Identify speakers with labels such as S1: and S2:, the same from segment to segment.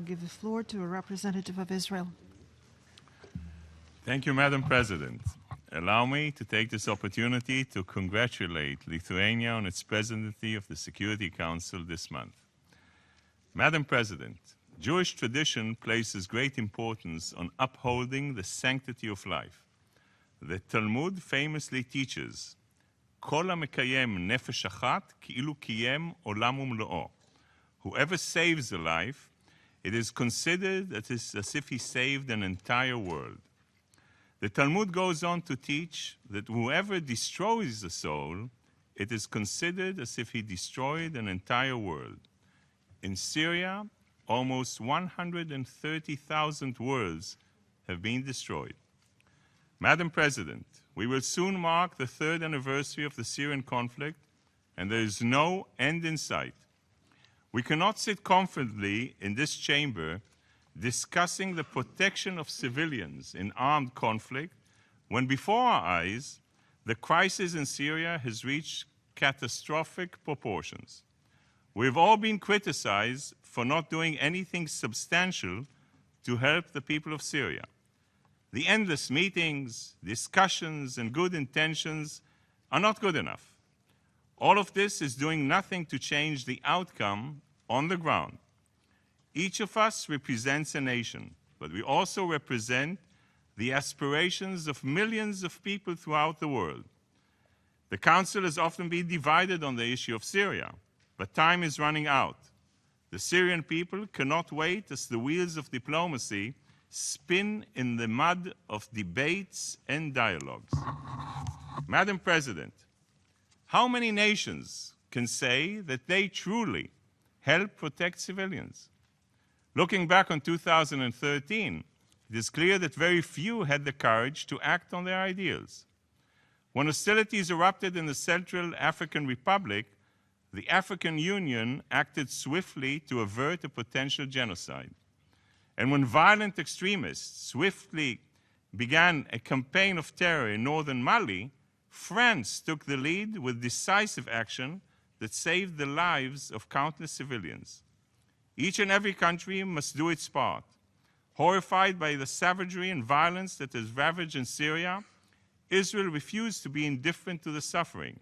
S1: give the floor to a representative of Israel.
S2: Thank you, Madam President. Allow me to take this opportunity to congratulate Lithuania on its presidency of the Security Council this month. Madam President, Jewish tradition places great importance on upholding the sanctity of life. The Talmud famously teaches, Kol HaMekayem nefesh achat ki'ilu kiyem olam umlo'o. Whoever saves a life, it is considered as if he saved an entire world. The Talmud goes on to teach that whoever destroys a soul, it is considered as if he destroyed an entire world. In Syria, almost 130,000 worlds have been destroyed. Madam President, we will soon mark the 3rd anniversary of the Syrian conflict, and there is no end in sight. We cannot sit confidently in this chamber discussing the protection of civilians in armed conflict when before our eyes the crisis in Syria has reached catastrophic proportions. We've all been criticized for not doing anything substantial to help the people of Syria. The endless meetings, discussions, and good intentions are not good enough. All of this is doing nothing to change the outcome on the ground. Each of us represents a nation, but we also represent the aspirations of millions of people throughout the world. The Council has often been divided on the issue of Syria, but time is running out. The Syrian people cannot wait as the wheels of diplomacy spin in the mud of debates and dialogues. Madam President, how many nations can say that they truly help protect civilians? Looking back on 2013, it is clear that very few had the courage to act on their ideals. When hostilities erupted in the Central African Republic, the African Union acted swiftly to avert a potential genocide. And when violent extremists swiftly began a campaign of terror in northern Mali, France took the lead with decisive action that saved the lives of countless civilians. Each and every country must do its part. Horrified by the savagery and violence that has ravaged in Syria, Israel refused to be indifferent to the suffering.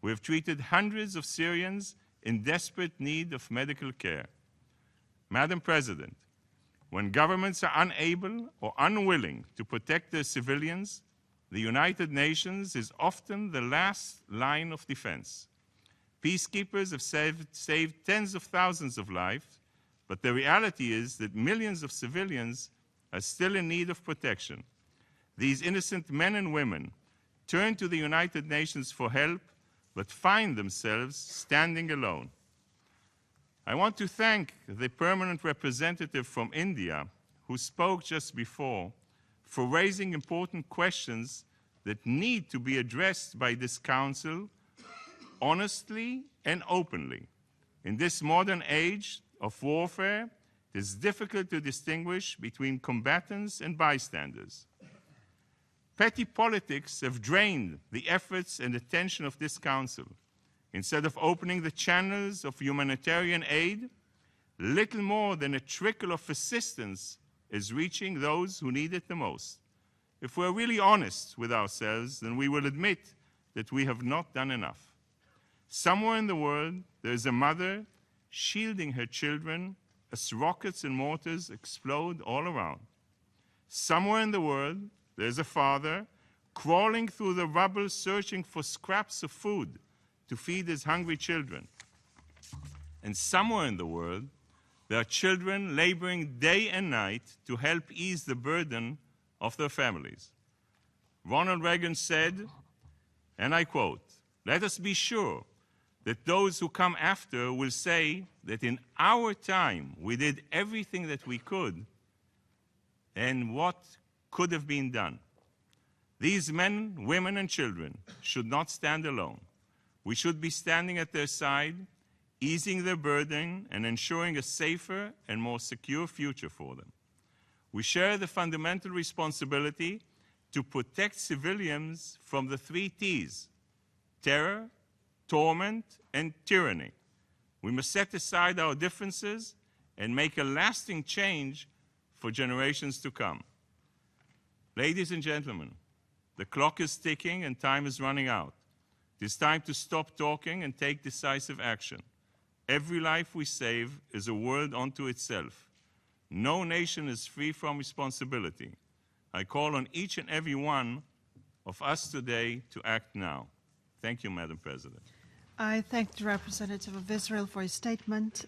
S2: We have treated hundreds of Syrians in desperate need of medical care. Madam President, when governments are unable or unwilling to protect their civilians, the United Nations is often the last line of defense. Peacekeepers have saved tens of thousands of lives, but the reality is that millions of civilians are still in need of protection. These innocent men and women turn to the United Nations for help, but find themselves standing alone. I want to thank the permanent representative from India who spoke just before for raising important questions that need to be addressed by this Council honestly and openly. In this modern age of warfare, it is difficult to distinguish between combatants and bystanders. Petty politics have drained the efforts and attention of this Council. Instead of opening the channels of humanitarian aid, little more than a trickle of assistance is reaching those who need it the most. If we're really honest with ourselves, then we will admit that we have not done enough. Somewhere in the world, there is a mother shielding her children as rockets and mortars explode all around. Somewhere in the world, there is a father crawling through the rubble searching for scraps of food to feed his hungry children. And somewhere in the world, there are children laboring day and night to help ease the burden of their families. Ronald Reagan said, and I quote, "Let us be sure that those who come after will say that in our time we did everything that we could and what could have been done." These men, women, and children should not stand alone. We should be standing at their side, easing their burden and ensuring a safer and more secure future for them. We share the fundamental responsibility to protect civilians from the 3 T's: terror, torment, and tyranny. We must set aside our differences and make a lasting change for generations to come. Ladies and gentlemen, the clock is ticking and time is running out. It is time to stop talking and take decisive action. Every life we save is a world unto itself. No nation is free from responsibility. I call on each and every one of us today to act now. Thank you, Madam President.
S1: I thank the representative of Israel for his statement.